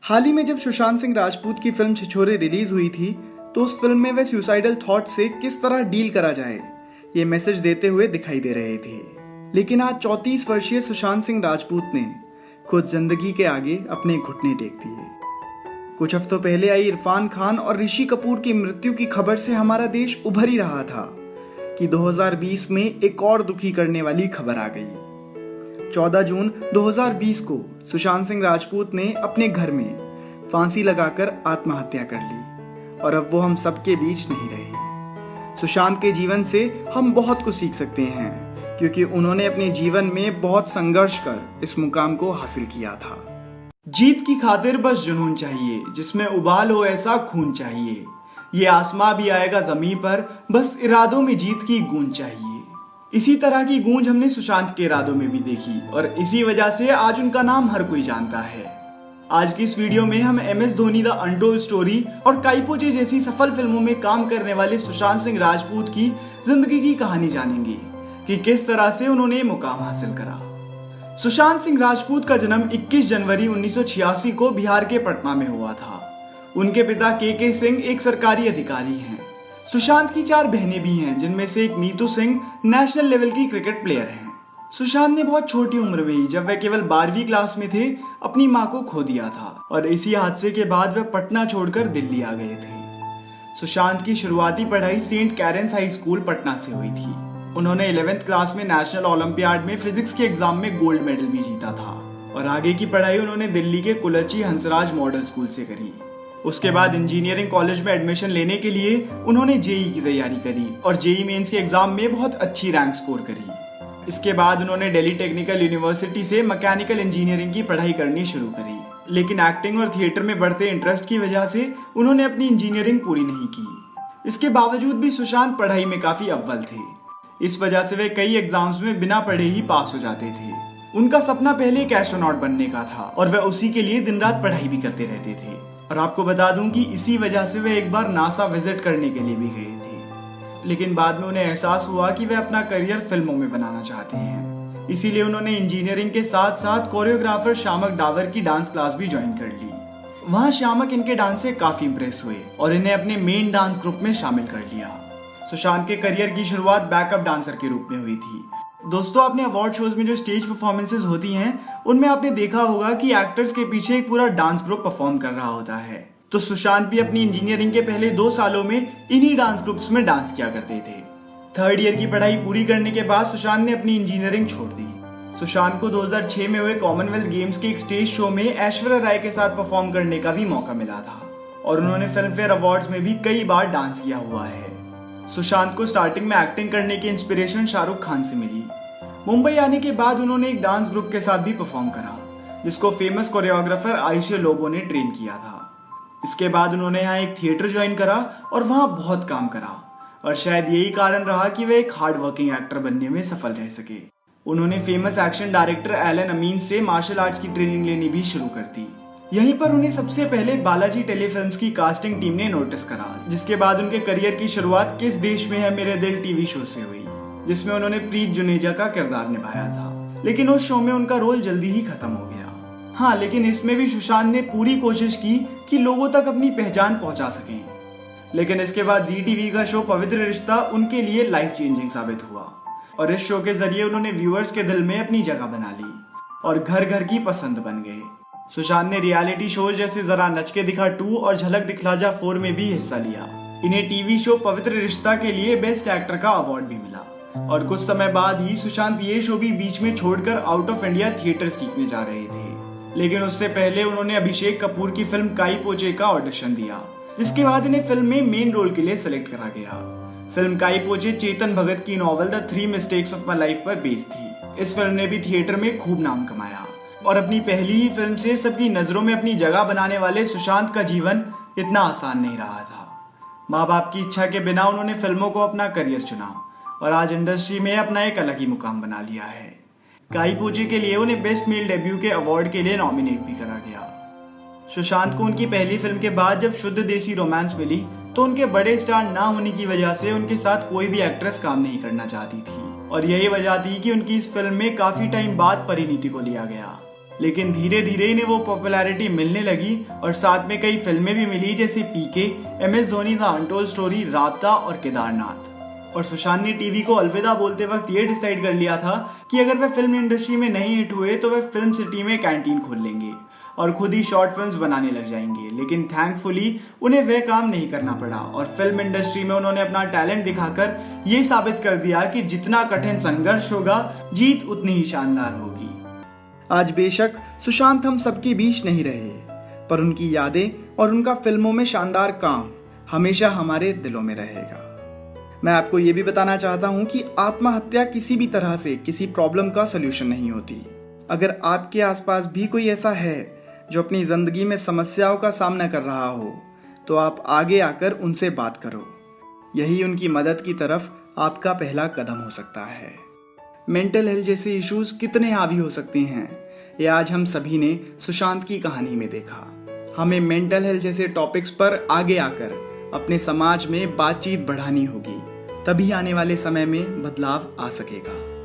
हाल ही में जब सुशांत सिंह राजपूत की फिल्म छिछोरे रिलीज हुई थी तो उस फिल्म में वे सुसाइडल थॉट से किस तरह डील करा जाए ये मैसेज देते हुए दिखाई दे रहे थे। लेकिन आज 34 वर्षीय सुशांत सिंह राजपूत ने खुद जिंदगी के आगे अपने घुटने टेक दिए। कुछ हफ्तों पहले आई इरफान खान और ऋषि कपूर की मृत्यु की खबर से हमारा देश उभर ही रहा था कि 2020 में एक और दुखी करने वाली खबर आ गई। 14 जून 2020 को सुशांत सिंह राजपूत ने अपने घर में फांसी लगाकर आत्महत्या कर ली और अब वो हम सबके बीच नहीं रहे। सुशांत के जीवन से हम बहुत कुछ सीख सकते हैं क्योंकि उन्होंने अपने जीवन में बहुत संघर्ष कर इस मुकाम को हासिल किया था। जीत की खातिर बस जुनून चाहिए, जिसमें उबाल हो ऐसा खून चाहिए। ये आसमां भी आएगा जमीन पर, बस इरादों में जीत की गूंज चाहिए। इसी तरह की गूंज हमने सुशांत के इरादों में भी देखी और इसी वजह से आज उनका नाम हर कोई जानता है। आज की इस वीडियो में हम MS Dhoni the untold story और काइपोचे जैसी सफल फिल्मों में काम करने वाले सुशांत सिंह राजपूत की जिंदगी की कहानी जानेंगे कि किस तरह से उन्होंने मुकाम हासिल करा। सुशांत सिंह राजपूत का जन्म 21 जनवरी 1986 को बिहार के पटना में हुआ था। उनके पिता KK सिंह एक सरकारी अधिकारी हैं। सुशांत की 4 बहनें भी हैं, जिनमें से एक नीतू सिंह नेशनल लेवल की क्रिकेट प्लेयर हैं। सुशांत ने बहुत छोटी उम्र में ही, जब वह केवल 12वीं क्लास में थे, अपनी मां को खो दिया था और इसी हादसे के बाद वह पटना छोड़कर दिल्ली आ गए थे। सुशांत की शुरुआती पढ़ाई saint Karen's high school Patna से हुई थी। उन्होंने 11th क्लास में नेशनल ओलंपियाड में फिजिक्स के एग्जाम में गोल्ड मेडल भी जीता था और आगे की पढ़ाई उन्होंने दिल्ली के कुलची हंसराज मॉडल स्कूल से करी। उसके बाद इंजीनियरिंग कॉलेज में एडमिशन लेने के लिए उन्होंने JEE की तैयारी करी और JEE मेंस के एग्जाम में बहुत अच्छी रैंक स्कोर करी। इसके बाद उन्होंने दिल्ली टेक्निकल यूनिवर्सिटी से मैकेनिकल इंजीनियरिंग की पढ़ाई करनी शुरू करी, लेकिन एक्टिंग और थिएटर में बढ़ते इंटरेस्ट की वजह से उन्होंने अपनी इंजीनियरिंग पूरी नहीं की। इसके बावजूद भी सुशांत पढ़ाई में काफी अव्वल थे। इस वजह से वे कई एग्जाम्स में बिना पढ़े ही पास हो जाते थे। उनका सपना पहले एक एस्ट्रोनॉट बनने का था और वह उसी के लिए दिन रात पढ़ाई भी करते रहते थे। और आपको बता दूं कि इसी वजह से वे एक बार नासा विजिट करने के लिए भी गए थे, लेकिन बाद में उन्हें एहसास हुआ कि वे अपना करियर फिल्मों में बनाना चाहते हैं। इसीलिए उन्होंने इंजीनियरिंग के साथ साथ कोरियोग्राफर शामक डावर की डांस क्लास भी ज्वाइन कर ली। वहां शामक इनके डांस से काफी इंप्रेस हुए और इन्हें अपने मेन डांस ग्रुप में शामिल कर लिया। सुशांत के करियर की शुरुआत बैकअप डांसर के रूप में हुई थी। दोस्तों, आपने अवार्ड शोज में जो स्टेज परफॉर्मेंसेज होती हैं, उनमें आपने देखा होगा कि एक्टर्स के पीछे एक पूरा डांस ग्रुप परफॉर्म कर रहा होता है। तो सुशांत भी अपनी इंजीनियरिंग के पहले 2 सालों में इन्हीं डांस ग्रुप्स में डांस किया करते थे। 3rd ईयर की पढ़ाई पूरी करने के बाद सुशांत ने अपनी इंजीनियरिंग छोड़ दी। सुशांत को 2006 में हुए कॉमनवेल्थ गेम्स के एक स्टेज शो में ऐश्वर्या राय के साथ परफॉर्म करने का भी मौका मिला था और उन्होंने फिल्म फेयर अवार्ड्स में भी कई बार डांस किया हुआ है। सुशांत को स्टार्टिंग में एक्टिंग करने की इंस्पिरेशन शाहरुख खान से मिली। मुंबई आने के बाद उन्होंने एक डांस ग्रुप के साथ भी परफॉर्म करा, जिसको फेमस कोरियोग्राफर आयशे लोबो ने ट्रेन किया था। इसके बाद उन्होंने यहाँ एक थिएटर ज्वाइन करा और वहां बहुत काम करा और शायद यही कारण रहा कि वे एक हार्ड वर्किंग एक्टर बनने में सफल रह सके। उन्होंने फेमस एक्शन डायरेक्टर एलन अमीन से मार्शल आर्ट्स की ट्रेनिंग लेनी भी शुरू कर दी। यहीं पर उन्हें सबसे पहले बालाजी टेलीफिल्म्स की कास्टिंग टीम ने नोटिस करा, जिसके बाद उनके करियर की शुरुआत किस देश में है मेरे दिल टीवी शो से हुई, जिसमें उन्होंने प्रीत जुनेजा का किरदार निभाया था। लेकिन उस शो में उनका रोल जल्दी ही खत्म हो गया। हाँ, लेकिन इसमें भी सुशांत ने पूरी कोशिश की कि लोगों तक अपनी पहचान पहुंचा सकें। लेकिन इसके बाद जी टीवी का शो पवित्र रिश्ता उनके लिए लाइफ चेंजिंग साबित हुआ और इस शो के जरिए उन्होंने व्यूअर्स के दिल में अपनी जगह बना ली और घर घर की पसंद बन गए। सुशांत ने रियलिटी शो जैसे जरा नच के दिखा 2 और झलक दिखला जा 4 में भी हिस्सा लिया। इन्हें टीवी शो पवित्र रिश्ता के लिए बेस्ट एक्टर का अवार्ड भी मिला और कुछ समय बाद ही सुशांत ये शो भी बीच में छोड़कर आउट ऑफ इंडिया थिएटर सीखने जा रहे थे। लेकिन उससे पहले उन्होंने अभिषेक कपूर की फिल्म काइपोचे का ऑडिशन दिया, जिसके बाद इन्हें फिल्म में मेन रोल के लिए सिलेक्ट करा गया। फिल्म काइपोचे चेतन भगत की novel the 3 mistakes of my life पर बेस्ड थी। इस फिल्म ने भी थिएटर में खूब नाम कमाया और अपनी पहली ही फिल्म से सबकी नजरों में अपनी जगह बनाने वाले सुशांत का जीवन इतना आसान नहीं रहा था। माँ बाप की इच्छा के बिना उन्होंने फिल्मों को अपना करियर चुना और आज इंडस्ट्री में अपना एक अलग ही मुकाम बना लिया है। काइपोचे के लिए उन्हें बेस्ट मेल डेब्यू के अवार्ड के लिए नॉमिनेट भी करा गया। सुशांत को उनकी पहली फिल्म के बाद जब शुद्ध देसी रोमांस मिली तो उनके बड़े स्टार ना होने की वजह से उनके साथ कोई भी एक्ट्रेस काम नहीं करना चाहती थी और यही वजह थी कि उनकी इस फिल्म में काफी टाइम बाद परिणीति को लिया गया। लेकिन धीरे धीरे इन्हें वो पॉपुलैरिटी मिलने लगी और साथ में कई फिल्में भी मिली जैसे पीके, MS Dhoni the untold story, राबता और केदारनाथ। और सुशांत ने टीवी को अलविदा बोलते वक्त ये डिसाइड कर लिया था कि अगर वह फिल्म इंडस्ट्री में नहीं हिट हुए तो वह फिल्म सिटी में कैंटीन खोल लेंगे और खुद ही शॉर्ट फिल्म्स बनाने लग जाएंगे। लेकिन थैंकफुली उन्हें वह काम नहीं करना पड़ा और फिल्म इंडस्ट्री में उन्होंने अपना टैलेंट दिखाकर ये साबित कर दिया कि जितना कठिन संघर्ष होगा, जीत उतनी ही शानदार होगी। आज बेशक सुशांत हम सबके बीच नहीं रहे, पर उनकी यादें और उनका फिल्मों में शानदार काम हमेशा हमारे दिलों में रहेगा। मैं आपको ये भी बताना चाहता हूँ कि आत्महत्या किसी भी तरह से किसी प्रॉब्लम का सलूशन नहीं होती। अगर आपके आसपास भी कोई ऐसा है जो अपनी जिंदगी में समस्याओं का सामना कर रहा हो, तो आप आगे आकर उनसे बात करो। यही उनकी मदद की तरफ आपका पहला कदम हो सकता है। मेंटल हेल्थ जैसे इश्यूज कितने हावी हो सकते हैं, ये आज हम सभी ने सुशांत की कहानी में देखा। हमें मेंटल हेल्थ जैसे टॉपिक्स पर आगे आकर अपने समाज में बातचीत बढ़ानी होगी, तभी आने वाले समय में बदलाव आ सकेगा।